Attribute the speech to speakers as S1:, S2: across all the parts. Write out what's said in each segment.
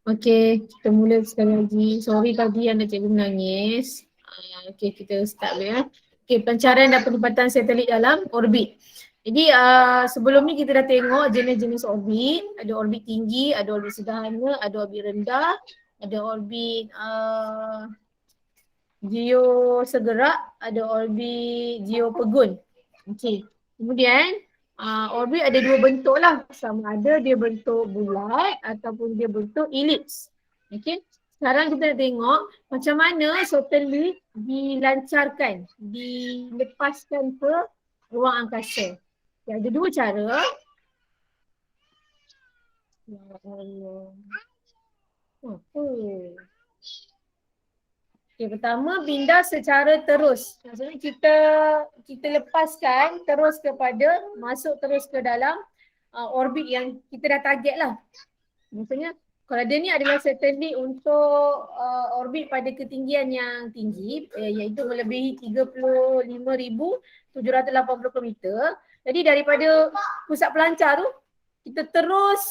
S1: Okey, kita mula sekali lagi. Sorry tadi anak cikgu menangis. Okey, kita start dulu ya. Okey, pencarian dan penempatan satelit dalam orbit. Jadi sebelum ni kita dah tengok jenis-jenis orbit. Ada orbit tinggi, ada orbit sederhana, ada orbit rendah, ada orbit geosegerak, ada orbit geopegun. Okey. Kemudian orbit ada dua bentuk lah. Sama ada dia bentuk bulat ataupun dia bentuk elips. Okey. Sekarang kita nak tengok macam mana satelit dilancarkan, dilepaskan ke ruang angkasa. Okay, ada dua cara. Ya Allah. Apa? Okay, pertama pindah secara terus. Maksudnya kita lepaskan terus masuk terus ke dalam orbit yang kita dah target lah. Maksudnya kalau dia ni adalah satelit untuk orbit pada ketinggian yang tinggi, iaitu melebihi 35,780 km. Jadi daripada pusat pelancar tu, kita terus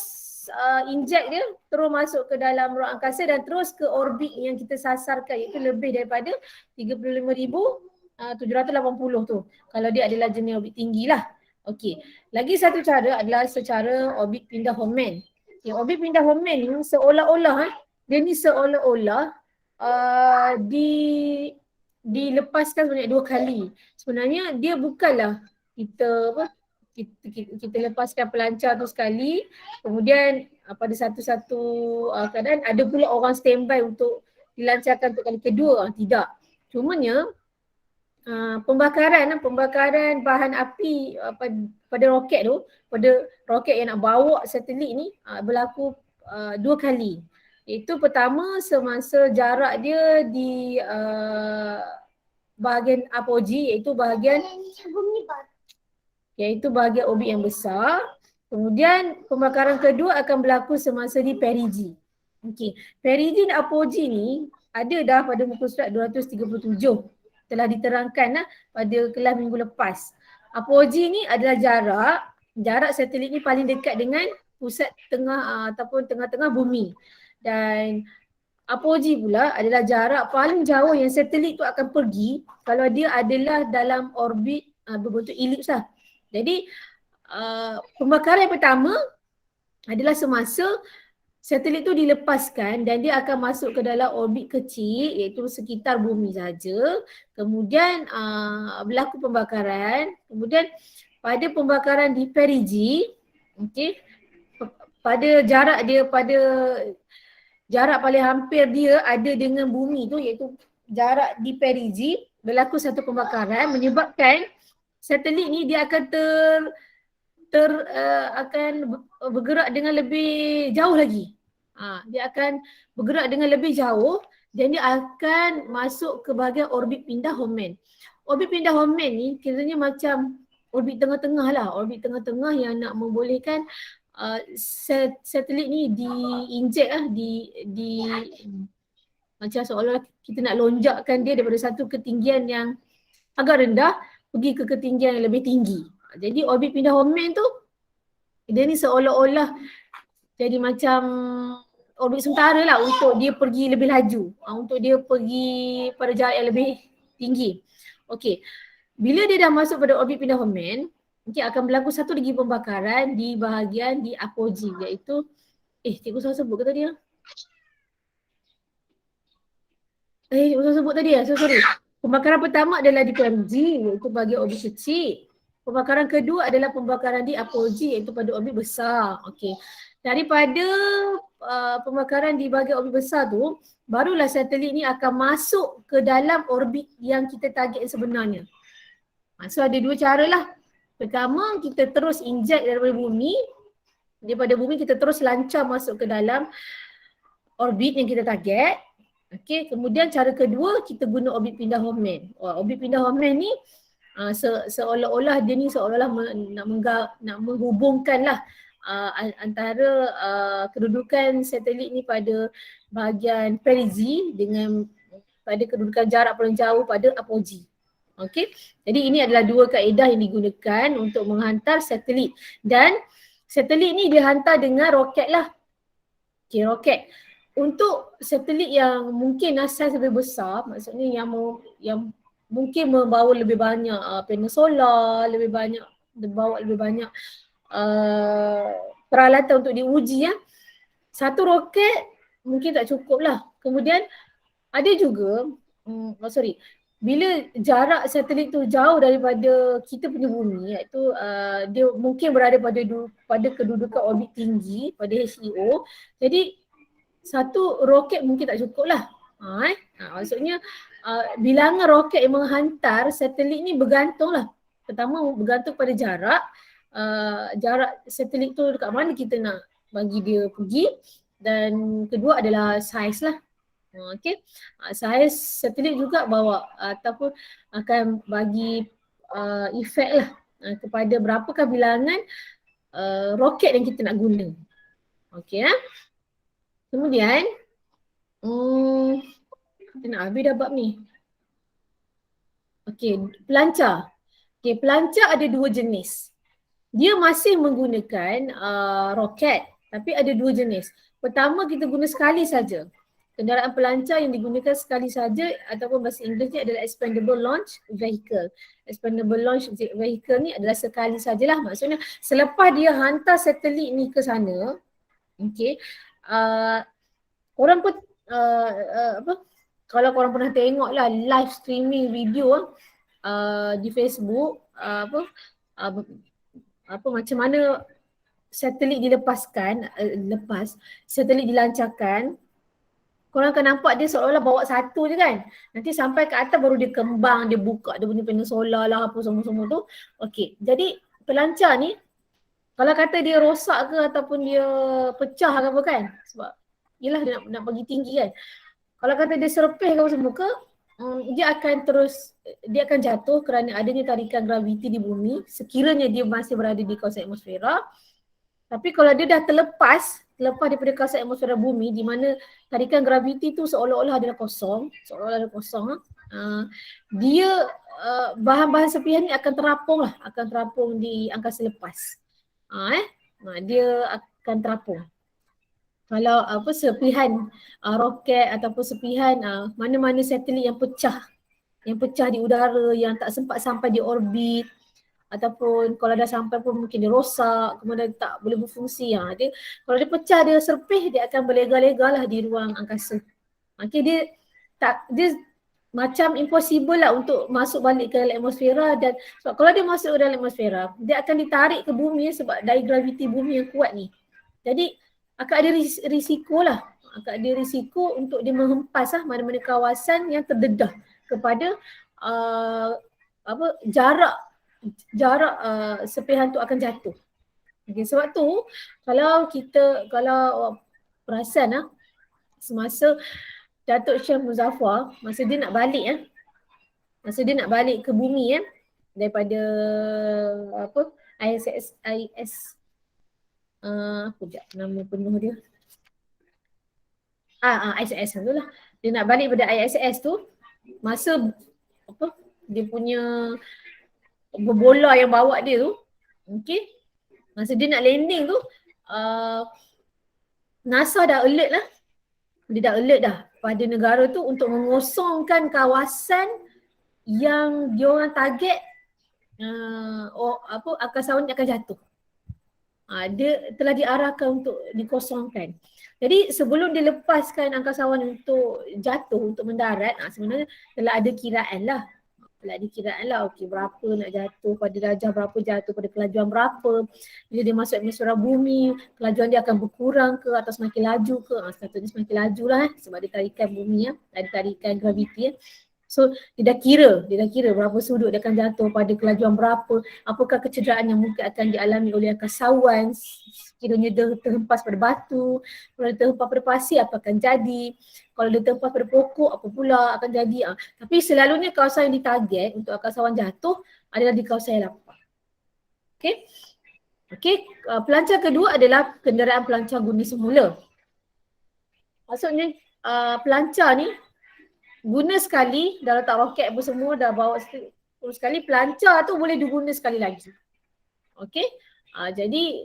S1: inject dia, terus masuk ke dalam ruang angkasa dan terus ke orbit yang kita sasarkan, iaitu lebih daripada 35,780 tu. Kalau dia adalah jenis orbit tinggi lah. Okey. Lagi satu cara adalah secara orbit pindah Hohmann. Yang orbit pindah Hohmann ni seolah-olah dia ni seolah-olah dilepaskan sebanyak 2 kali. Sebenarnya dia bukanlah kita lepaskan pelancar tu sekali, kemudian pada satu-satu keadaan ada pula orang standby untuk dilancarkan untuk kali kedua. Tidak. Cumanya pembakaran bahan api pada roket tu, pada roket yang nak bawa satelit ni berlaku 2 kali. Itu pertama semasa jarak dia di bahagian apogee, iaitu bahagian orbit yang besar. Kemudian pembakaran kedua akan berlaku semasa di perigee. Okey, perigee dan apogee ni ada dah pada muka surat 237. Telah diterangkan pada kelas minggu lepas. Apogee ni adalah jarak satelit ni paling dekat dengan pusat tengah ataupun tengah-tengah bumi. Dan apogee pula adalah jarak paling jauh yang satelit tu akan pergi kalau dia adalah dalam orbit berbentuk elips lah. Jadi pembakaran yang pertama adalah semasa satelit tu dilepaskan dan dia akan masuk ke dalam orbit kecil, iaitu sekitar bumi saja. Kemudian berlaku pembakaran. Kemudian pada pembakaran di perigee, okey, pada jarak paling hampir dia ada dengan bumi tu, iaitu jarak di perigee, berlaku satu pembakaran menyebabkan satelit ni dia akan akan bergerak dengan lebih jauh lagi. Dia akan bergerak dengan lebih jauh dan dia akan masuk ke bahagian orbit pindah Hohmann. Orbit pindah Hohmann ni kiranya macam orbit tengah-tengah lah. Orbit tengah-tengah yang nak membolehkan satelit ni diinjek lah, macam seolah kita nak lonjakkan dia daripada satu ketinggian yang agak rendah pergi ke ketinggian yang lebih tinggi. Jadi orbit pindah Hohmann tu dia ni seolah-olah jadi macam orbit sementara lah untuk dia pergi lebih laju, untuk dia pergi pada jarak yang lebih tinggi. Okey, bila dia dah masuk pada orbit pindah Hohmann, akan berlaku satu lagi pembakaran di bahagian di apogee, iaitu cikgu salah sebut ke tadi lah? Cikgu salah sebut tadi lah, sorry. Pembakaran pertama adalah di perigee, iaitu bahagian orbit kecil. Pembakaran kedua adalah pembakaran di apogee, iaitu pada orbit besar. Okey. Daripada pembakaran di bahagian orbit besar tu, barulah satelit ni akan masuk ke dalam orbit yang kita target sebenarnya. So ada dua cara lah. Pertama, kita terus inject daripada bumi. Daripada bumi kita terus lancar masuk ke dalam orbit yang kita target. Okey, kemudian cara kedua kita guna orbit pindah Hohmann. Orbit pindah Hohmann ni seolah-olah dia ni seolah-olah nak menghubungkan lah antara kedudukan satelit ni pada bahagian perigee dengan pada kedudukan jarak paling jauh pada apogee. Okey, jadi ini adalah dua kaedah yang digunakan untuk menghantar satelit, dan satelit ni dihantar dengan roket lah. Okey, roket. untuk satelit yang mungkin saiz lebih besar, maksudnya yang mungkin membawa lebih banyak panel solar, lebih banyak bawa lebih banyak peralatan untuk diuji ya. Satu roket mungkin tak cukup lah. Kemudian ada juga, bila jarak satelit tu jauh daripada kita punya bumi, iaitu dia mungkin berada pada kedudukan orbit tinggi, pada HEO, jadi satu roket mungkin tak cukup lah. Maksudnya bilangan roket yang menghantar satelit ni bergantung lah. Pertama bergantung pada jarak satelit tu dekat mana kita nak bagi dia pergi, dan kedua adalah saiz lah. Okey. Saiz satelit juga bawa ataupun akan bagi efek lah kepada berapakah bilangan roket yang kita nak guna. Okey Kemudian kita nak habis dah bab ni. Okey, pelancar. Okey, pelancar ada dua jenis. Dia masih menggunakan roket, tapi ada dua jenis. Pertama, kita guna sekali saja. Kenderaan pelancar yang digunakan sekali saja ataupun bahasa Inggerisnya adalah expendable launch vehicle. Expendable launch vehicle ni adalah sekali sajalah. Maksudnya selepas dia hantar satelit ni ke sana, okey, korang pun kalau korang pernah tengok lah live streaming video di Facebook macam mana satelit dilepaskan, satelit dilancarkan, korang akan nampak dia seolah-olah bawa satu je kan. Nanti sampai ke atas baru dia kembang, dia buka dia punya panel solar lah apa semua-semua tu. Okey, jadi pelancar ni kalau kata dia rosak ke ataupun dia pecah ke apa kan, sebab yelah dia nak pergi tinggi kan. Kalau kata dia serpih ke apa semua ke, dia akan jatuh kerana adanya tarikan graviti di bumi sekiranya dia masih berada di kawasan atmosfera. Tapi kalau dia dah terlepas daripada kawasan atmosfera bumi di mana tarikan graviti tu seolah-olah adalah kosong, dia bahan-bahan serpihan ni akan terapung di angkasa lepas. Dia akan terapung. Kalau serpihan roket ataupun serpihan mana-mana satelit yang pecah di udara, yang tak sempat sampai di orbit, ataupun kalau dah sampai pun mungkin dia rosak, kemudian tak boleh berfungsi. Kalau dia pecah, dia serpih, dia akan berlega-lega lah di ruang angkasa. Dia macam impossible lah untuk masuk balik ke dalam atmosfera, dan sebab kalau dia masuk ke dalam atmosfera, dia akan ditarik ke bumi sebab daya graviti bumi yang kuat ni. Jadi akan ada risiko lah, untuk dia menghempas mana-mana kawasan yang terdedah kepada jarak serpihan tu akan jatuh. Okay, sebab tu kalau perasan semasa Datuk Syed Muzaffar, masa dia nak balik ke bumi daripada ISS nama penuh dia. ISS tu lah. Dia nak balik pada ISS tu, masa dia punya berbola yang bawa dia tu, okey, masa dia nak landing tu, NASA dah alert lah. Dia dah alert dah pada negara tu untuk mengosongkan kawasan yang diorang target angkasawan akan jatuh. Dia telah diarahkan untuk dikosongkan. Jadi sebelum dilepaskan angkasawan untuk jatuh, untuk mendarat, sebenarnya telah ada kiraan lah. Okey, berapa nak jatuh, pada darjah berapa jatuh, pada kelajuan berapa. Bila dia masuk atmosfera bumi, kelajuan dia akan berkurang ke atau semakin laju ke. Sepatutnya semakin laju lah sebab ada tarikan bumi ada tarikan graviti So dia dah kira berapa sudut dia akan jatuh, pada kelajuan berapa, apakah kecederaan yang mungkin akan dialami oleh angkasawan sekiranya dia terhempas pada batu, kalau dia terhempas pada pasir apa akan jadi, kalau dia terhempas pada pokok apa pula akan jadi. Tapi selalunya kawasan yang ditarget untuk angkasawan jatuh adalah di kawasan yang lapang. Okey, pelancar kedua adalah kenderaan pelancar guna semula. Maksudnya pelancar ni guna sekali, dah letak roket apa semua, dah bawa sekali, pelancar tu boleh diguna sekali lagi. Okey, jadi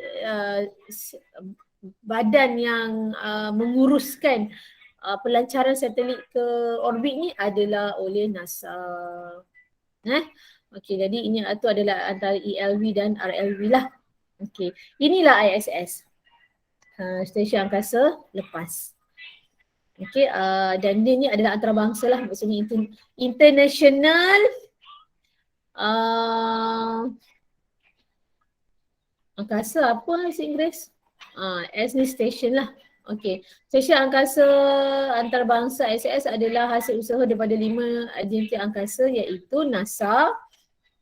S1: badan yang menguruskan pelancaran satelit ke orbit ni adalah oleh NASA. Okey, jadi ini itu adalah antara ELV dan RLV lah. Okey, inilah ISS. Stesen Angkasa Lepas. Okey, dan dia ni adalah antarabangsa lah, maksudnya international angkasa apa bahasa Inggeris? S ni station lah. Okey, stesen angkasa antarabangsa ISS adalah hasil usaha daripada 5 agensi angkasa iaitu NASA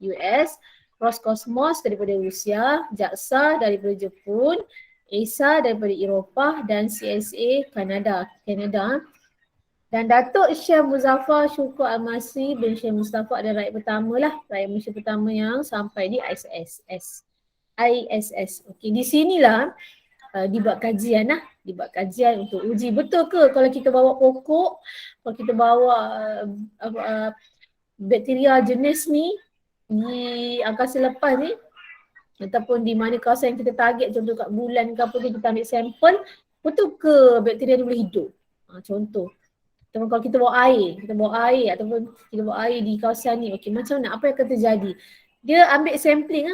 S1: US, Roscosmos daripada Rusia, JAXA daripada Jepun, ESA daripada Eropah dan CSA Kanada. Dan Datuk Syekh Muzaffar Syukur Al-Masri bin Syekh Mustafa adalah rakyat pertama lah, rakyat Malaysia pertama yang sampai di ISS. Okey, di sinilah dibuat kajian lah, dibuat kajian untuk uji betul ke kalau kita bawa pokok, kalau kita bawa bakteria jenis ni di angkasa lepas ni ataupun di mana kawasan yang kita target, contoh kat bulan ke apa, kita ambil sampel, betul ke bakteria ni boleh hidup? Contoh. Ataupun kalau kita bawa air ataupun kita bawa air di kawasan ni, okey, macam mana, apa yang akan terjadi? Dia ambil sampling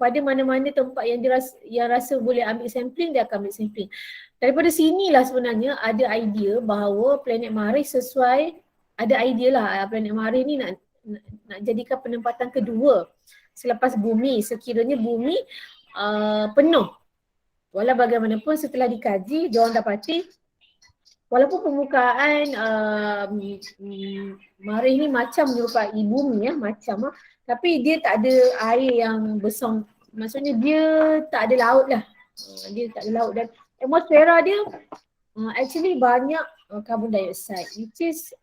S1: pada mana-mana tempat yang dia rasa boleh ambil sampling, dia akan ambil sampling. Daripada sinilah sebenarnya ada idea bahawa planet Marikh sesuai, ada idea lah planet Marikh ni nak jadikan penempatan kedua selepas bumi, sekiranya bumi penuh. Walau bagaimanapun setelah dikaji, diorang dapati walaupun permukaan Marikh ni macam menyerupai bumi macam tapi dia tak ada air yang besar. Maksudnya dia tak ada laut lah. Dia tak ada laut dan atmosfera dia actually banyak carbon dioxide, which is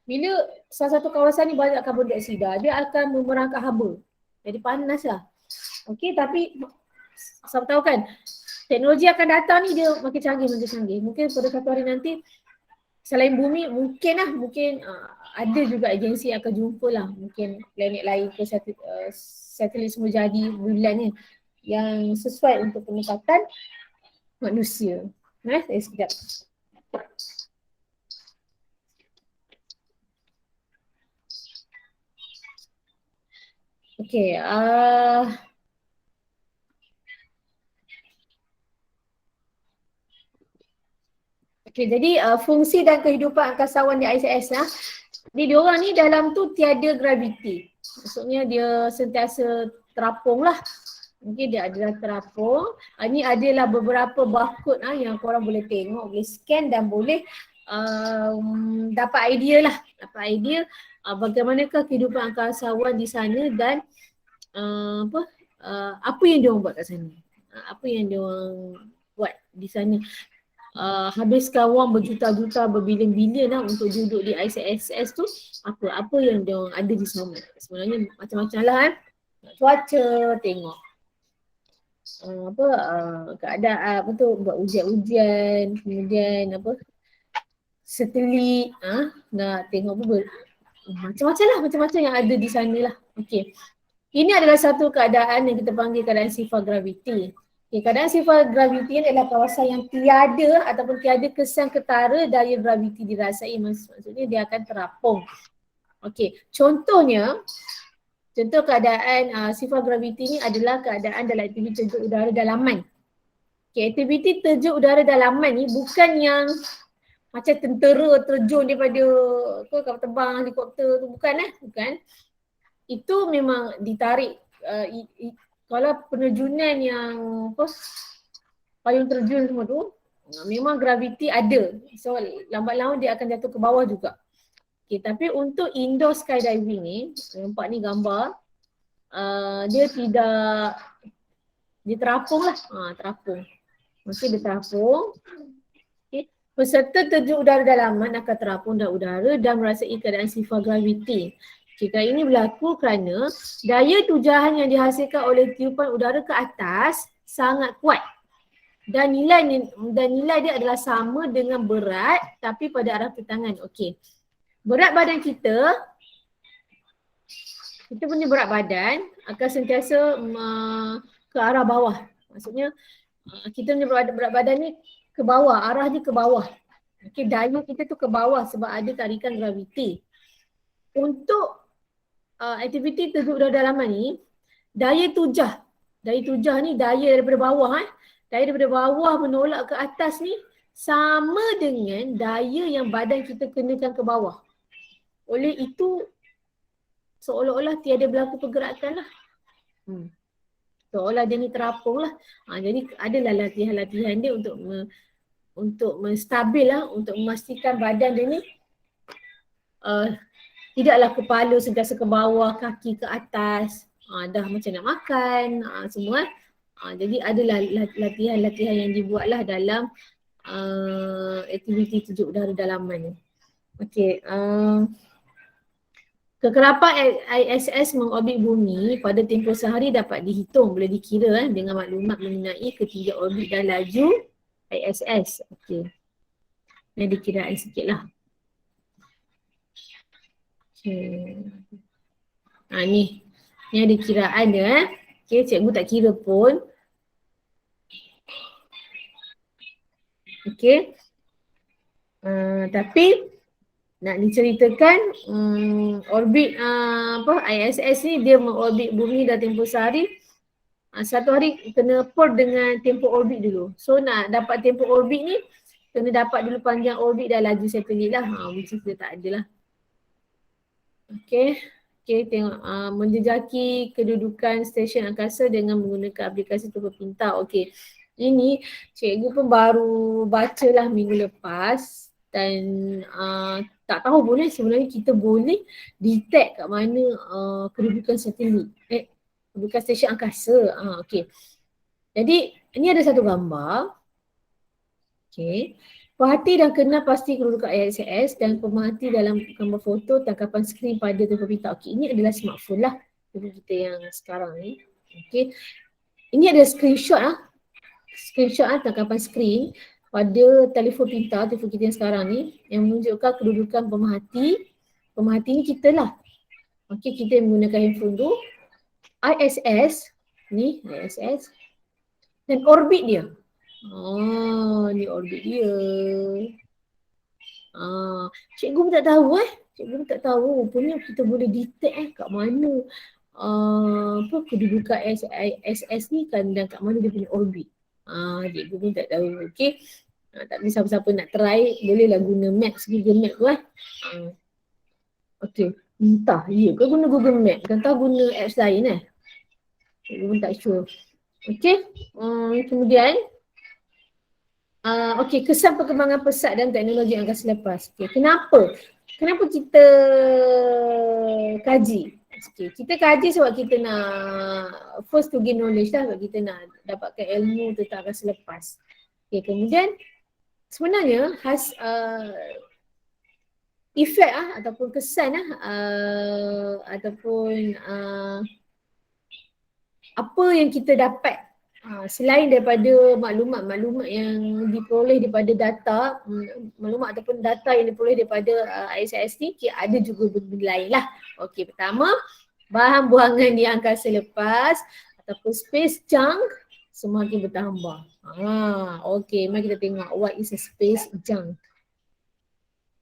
S1: bila salah satu kawasan ni banyak carbon dioksida, dia akan memerangkap haba. Jadi panas lah. Okey, tapi siapa tahu kan, teknologi akan datang ni dia makin canggih. Mungkin pada satu hari nanti selain bumi mungkin ada juga agensi yang akan jumpa lah, mungkin planet lain ke satelit semua jadi bulan ni yang sesuai untuk penempatan manusia. Sekejap. Okey, okey, jadi fungsi dan kehidupan angkasawan di ISS lah. Jadi diorang ni dalam tu tiada graviti. Maksudnya dia sentiasa terapung lah. Mungkin dia adalah terapung. Ini adalah beberapa barcode yang korang boleh tengok, boleh scan dan boleh dapat idea lah. Dapat idea bagaimanakah kehidupan angkasawan di sana dan apa yang diorang buat kat sana. Apa yang diorang buat di sana. Habiskan wang berjuta-juta, berbilion-bilion lah untuk duduk di ISS tu, apa yang dia ada di sana. Sebenarnya macam-macam lah cuaca tengok keadaan buat ujian-ujian, kemudian satelit nak tengok macam-macam yang ada di sana lah. Okey, ini adalah satu keadaan yang kita panggil keadaan sifar graviti. Keadaan sifar graviti adalah kawasan yang tiada ataupun tiada kesan ketara daya graviti dirasai, maksudnya dia akan terapung. Okey, contoh keadaan sifar graviti ni adalah keadaan dalam aktiviti terjun udara dalaman. Okey, aktiviti terjun udara dalaman ni bukan yang macam tentera terjun daripada kapal terbang, helikopter tu, bukan. Itu memang ditarik kalau penerjunan yang payung terjun semua tu, memang graviti ada. So lambat laun dia akan jatuh ke bawah juga. Okay, tapi untuk indoor skydiving ni, nampak ni gambar, dia tidak, dia terapung lah. Terapung. Mesti dia terapung. Okay. Peserta terjun udara dalaman akan terapung dalam udara dan merasai keadaan sifar graviti. Jika ini berlaku kerana daya tujahan yang dihasilkan oleh tiupan udara ke atas sangat kuat dan nilai dia adalah sama dengan berat tapi pada arah pertangan. Okey. Berat badan kita punya berat badan akan sentiasa ke arah bawah. Maksudnya Kita punya berat badan ni ke bawah, arahnya ke bawah. Okay, daya kita tu ke bawah sebab ada tarikan graviti. Untuk aktiviti terjun udara dalaman ni, daya tujah ni daya daripada bawah daya daripada bawah menolak ke atas ni sama dengan daya yang badan kita kenakan ke bawah. Oleh itu seolah-olah tiada berlaku pergerakan lah. Seolah dia ni terapung lah. Jadi adalah latihan-latihan dia untuk menstabil lah, untuk memastikan badan dia ni tidaklah kepala sentiasa ke bawah, kaki ke atas. Dah macam nak makan, semua. Jadi adalah latihan-latihan yang dibuatlah dalam aktiviti tujuh udara dalaman ni. Okey, kekerapan ISS mengorbit bumi pada tempoh sehari dapat dihitung, boleh dikira dengan maklumat mengenai ketinggian orbit dan laju ISS. Okey, ni dikiraan sikit lah. Okay. Ni ada kiraan dia. Okay, cikgu tak kira pun. Okay. Tapi nak diceritakan orbit ISS ni dia mengorbit bumi dah tempoh sehari. Satu hari kena port dengan tempoh orbit dulu. So nak dapat tempoh orbit ni kena dapat dulu panjang orbit dan laju satelit lah. Which is dia tak ada lah. Okay. Okay, tengok menjejaki kedudukan stesen angkasa dengan menggunakan aplikasi telefon pintar. Okay, ini cikgu pun baru baca lah minggu lepas dan tak tahu boleh sebenarnya kita boleh detect kat mana kedudukan satelit, kedudukan stesen angkasa. Okay, jadi ini ada satu gambar. Okay. Perhati dan kenal pasti kedudukan ISS dan pemerhati dalam gambar foto tangkapan skrin pada telefon pintar. Okey, ini adalah smartphone lah telefon kita yang sekarang ni. Okey. Ini adalah screenshot tangkapan skrin pada telefon pintar telefon kita yang sekarang ni yang menunjukkan kedudukan pemerhati. Pemerhati ni kita lah. Okey, kita menggunakan handphone tu. ISS ni ISS dan orbit dia. Ni orbit dia. Cikgu pun tak tahu Cikgu pun tak tahu. Rupanya kita boleh detect kat mana kedudukan ISS ni kan dan kat mana dia punya orbit. Cikgu pun tak tahu. Okey. Tapi siapa-siapa nak try bolehlah guna Maps, Google Map tu Okey. Entah, ya ke guna Google Map? Kan tahu guna apps lain Cikgu pun tak sure. Okey. Kemudian okey, kesan perkembangan pesat dan teknologi angkasa lepas. Okay, kenapa kita kaji? Okay, kita kaji sebab kita nak first to gain knowledge lah, sebab kita nak dapatkan ilmu tentang angkasa lepas. Okay, kemudian sebenarnya efek ataupun kesan ataupun apa yang kita dapat selain daripada maklumat-maklumat yang diperoleh daripada data, maklumat ataupun data yang diperoleh daripada ISS ni, ada juga benda lain lah. Okey, pertama, bahan buangan di angkasa lepas ataupun space junk semakin bertambah. Okey, mari kita tengok what is a space junk.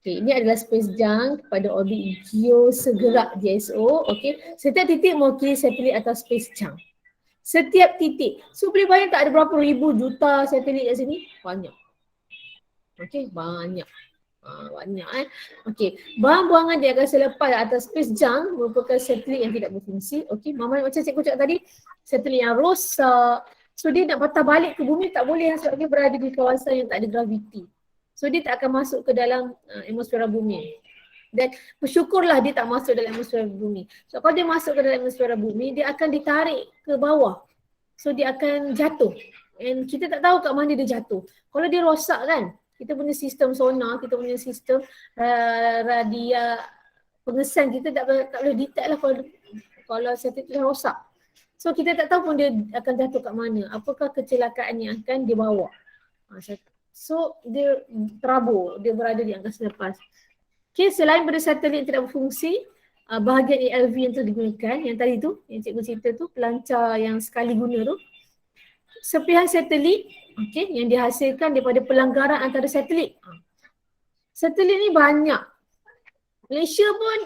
S1: Okey, ini adalah space junk pada orbit geosegerak GSO. Okey, setiap titik mewakili satelit atau space junk. Setiap titik. So boleh bayang tak ada berapa ribu juta satelit kat sini? Banyak. Okey, banyak. Banyak Okey, bahan buangan di angkasa lepas atau space junk merupakan satelit yang tidak berfungsi. Okey, macam cikgu cakap tadi, satelit yang rosak. So dia nak patah balik ke bumi tak boleh sebab dia berada di kawasan yang tak ada graviti. So dia tak akan masuk ke dalam atmosfera bumi. Dan bersyukurlah dia tak masuk dalam atmosfera bumi. So kalau dia masuk ke dalam atmosfera bumi, dia akan ditarik ke bawah. So dia akan jatuh. And kita tak tahu kat mana dia jatuh. Kalau dia rosak kan, kita punya sistem sonar, kita punya sistem radia pengesan kita tak boleh detect lah kalau satelit dah rosak. So kita tak tahu pun dia akan jatuh kat mana. Apakah kecelakaan yang akan dia bawa. So dia terabur, dia berada di angkasa lepas. Okay, selain pada satelit yang tidak berfungsi, bahagian ALV yang telah digunakan, yang tadi tu, yang cikgu cerita tu, pelancar yang sekali guna tu, serpihan satelit yang dihasilkan daripada pelanggaran antara satelit. Satelit ni banyak. Malaysia pun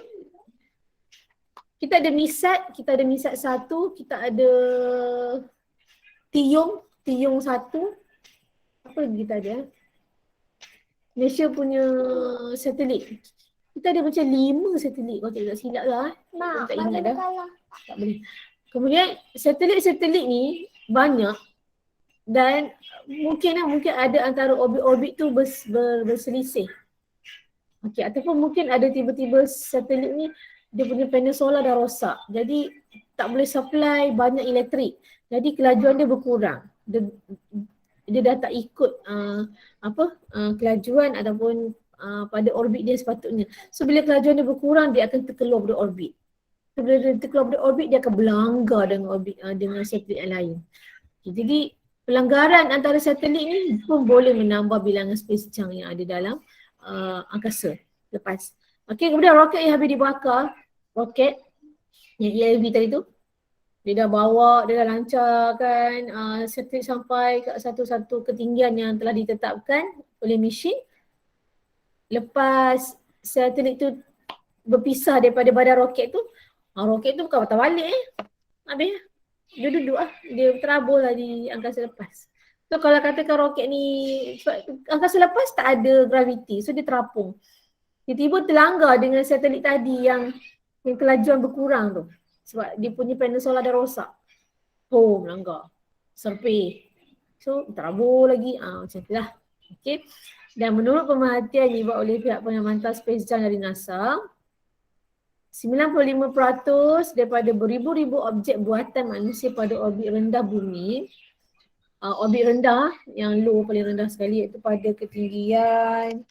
S1: kita ada MISAT 1, kita ada Tiong 1. Apa lagi kita ada? Malaysia punya satelit. Kita ada macam 5 satelit kalau tak silap lah. Tak ingat dah. Tak boleh. Kemudian satelit-satelit ni banyak dan mungkin ada antara orbit-orbit tu berselisih. Ataupun mungkin ada tiba-tiba satelit ni dia punya panel solar dah rosak. Jadi tak boleh supply banyak elektrik. Jadi kelajuan dia berkurang. Dia dah tak ikut kelajuan ataupun pada orbit dia sepatutnya. So bila kelajuan dia berkurang, dia akan terkeluar dari orbit. So, bila dia terkeluar dari orbit, dia akan berlanggar dengan orbit dengan satelit yang lain. Jadi pelanggaran antara satelit ni pun boleh menambah bilangan space junk yang ada dalam angkasa lepas. Kemudian roket yang habis dibakar, roket yang ELV tadi tu, dia dah bawa, dia dah lancarkan satelit sampai ke satu ketinggian yang telah ditetapkan oleh mesin. Lepas satelit tu berpisah daripada badan roket tu, roket tu bukan patah balik habis dia duduk dia terabur lah di angkasa lepas. So kalau katakan roket ni, angkasa lepas tak ada graviti, so dia terapung. Tiba-tiba terlanggar dengan satelit tadi yang kelajuan berkurang tu. Sebab dia punya panel solar dah rosak. Melanggar. Serpih. So terabur lagi. Macam tu lah. Dan menurut pemerhatian yang dibuat oleh pihak pengamatan space junk dari NASA, 95% daripada beribu-ribu objek buatan manusia pada orbit rendah bumi, orbit rendah yang low paling rendah sekali iaitu pada ketinggian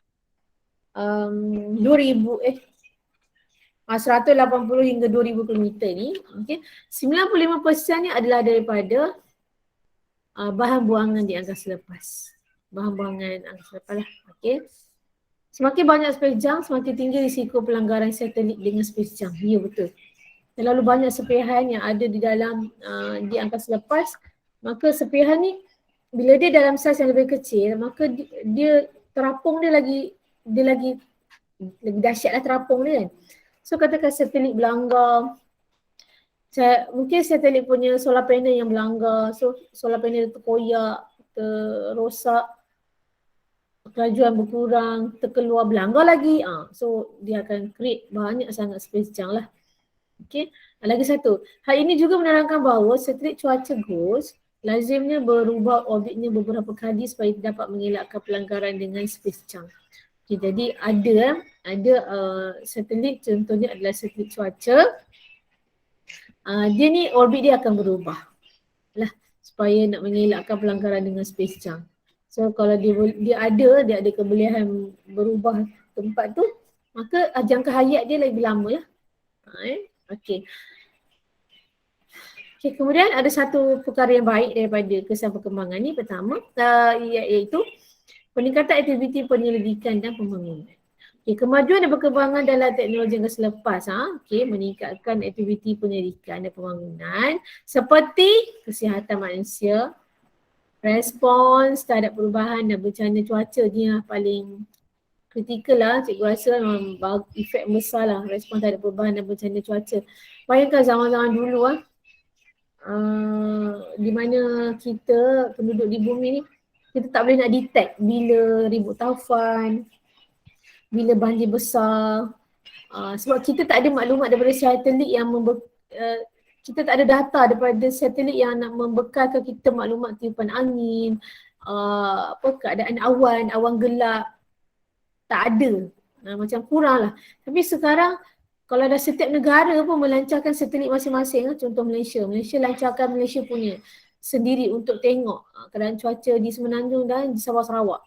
S1: 180 hingga 2000 km ni, 95% ni adalah daripada bahan buangan di angkasa lepas. Bahan buangan angkasa lepas lah. Semakin banyak space junk, semakin tinggi risiko pelanggaran satelit dengan space junk. Ya, betul. Terlalu banyak serpihan yang ada di dalam di angkasa lepas, maka serpihan ni bila dia dalam saiz yang lebih kecil, maka dia terapung dia lagi dahsyat lah terapung dia kan. So katakan satelit berlanggar, mungkin satelit punya solar panel yang berlanggar, so solar panel terkoyak, terosak, kelajuan berkurang, terkeluar berlanggar lagi, so dia akan create banyak sangat space junk lah. Lagi satu, hal ini juga menerangkan bahawa satelit cuaca GOES lazimnya berubah orbitnya beberapa kali supaya dapat mengelakkan pelanggaran dengan space junk. Jadi ada satelit, contohnya adalah satelit cuaca, dia ni orbit dia akan berubah lah supaya nak mengelakkan pelanggaran dengan space junk. So kalau dia ada kebolehan berubah tempat tu, maka jangka hayat dia lebih lama lah. Kemudian ada satu perkara yang baik daripada kesan perkembangan ni. Pertama iaitu peningkatan aktiviti penyelidikan dan pembangunan. Kemajuan dan perkembangan dalam teknologi yang selepas meningkatkan aktiviti penyelidikan dan pembangunan seperti kesihatan manusia, respons terhadap perubahan dan bencana cuaca ni yang paling kritikal lah. Cikgu rasa memang efek besar lah respons terhadap perubahan dan bencana cuaca. Bayangkan zaman-zaman dulu di mana kita penduduk di bumi ni, kita tak boleh nak detect bila ribut taufan, bila banjir besar, sebab kita tak ada maklumat daripada satelit yang kita tak ada data daripada satelit yang nak membekalkan kita maklumat tiupan angin, keadaan awan gelap, tak ada. Macam kurang lah. Tapi sekarang kalau ada setiap negara pun melancarkan satelit masing-masing, contoh Malaysia lancarkan Malaysia punya sendiri untuk tengok keadaan cuaca di Semenanjung dan di Sabah Sarawak.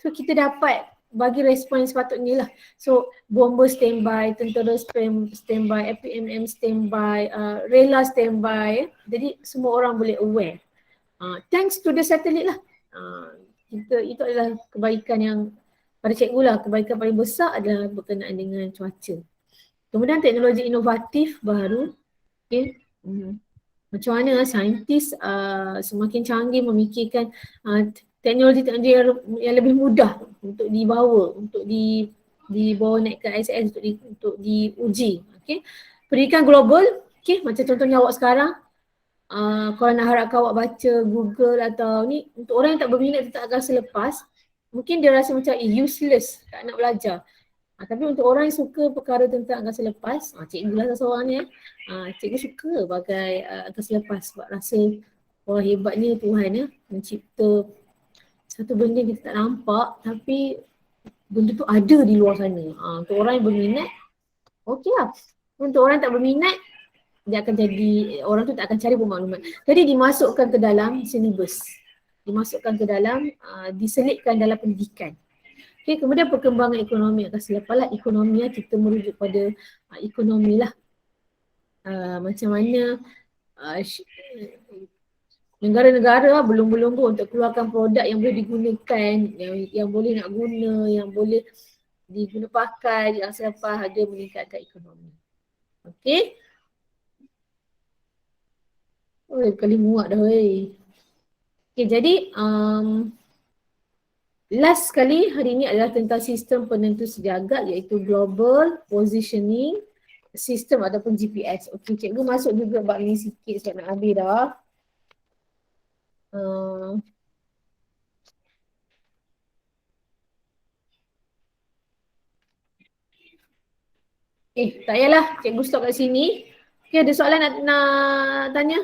S1: So kita dapat bagi respon sepatutnya lah. So bomber standby, tentera standby, FPMM standby, rela standby. Jadi semua orang boleh aware. Thanks to the satellite lah. Itu adalah kebaikan yang pada cikgu lah, kebaikan paling besar adalah berkenaan dengan cuaca. Kemudian teknologi inovatif baru, macam mana saintis semakin canggih memikirkan teknologi-teknologi yang lebih mudah untuk dibawa, untuk dibawa naik ke ISS untuk diuji. Okay. Pendidikan global, okay, macam contohnya awak sekarang, kalau nak harapkan awak baca Google atau ni, untuk orang yang tak berminat tentang agama selepas, mungkin dia rasa macam useless, tak nak belajar. Tapi untuk orang yang suka perkara tentang angkasa lepas, cikgu lah seorang ni, cikgu suka pakai angkasa lepas sebab rasa wah hebatnya Tuhan mencipta satu benda yang kita tak nampak tapi benda tu ada di luar sana. Untuk orang yang berminat, okey lah. Untuk orang yang tak berminat, dia akan jadi, orang tu tak akan cari pun maklumat. Jadi dimasukkan ke dalam syllabus. Dimasukkan ke dalam, diselitkan dalam pendidikan. Okay, kemudian perkembangan ekonomi akan selepas ekonomi kita merujuk pada ekonomi lah. Macam mana negara-negara belum pun untuk keluarkan produk yang boleh digunakan, yang boleh nak guna, yang boleh diguna pakai, selepas ada meningkatkan ekonomi. Okay. Oh, kali muak dah weh. Okay, jadi last sekali hari ini adalah tentang sistem penentu sejagat iaitu Global Positioning System ataupun GPS. Okey, cikgu masuk juga bab ni sikit sebab nak habis dah. Tak payahlah, cikgu stop kat sini. Okey, ada soalan nak tanya?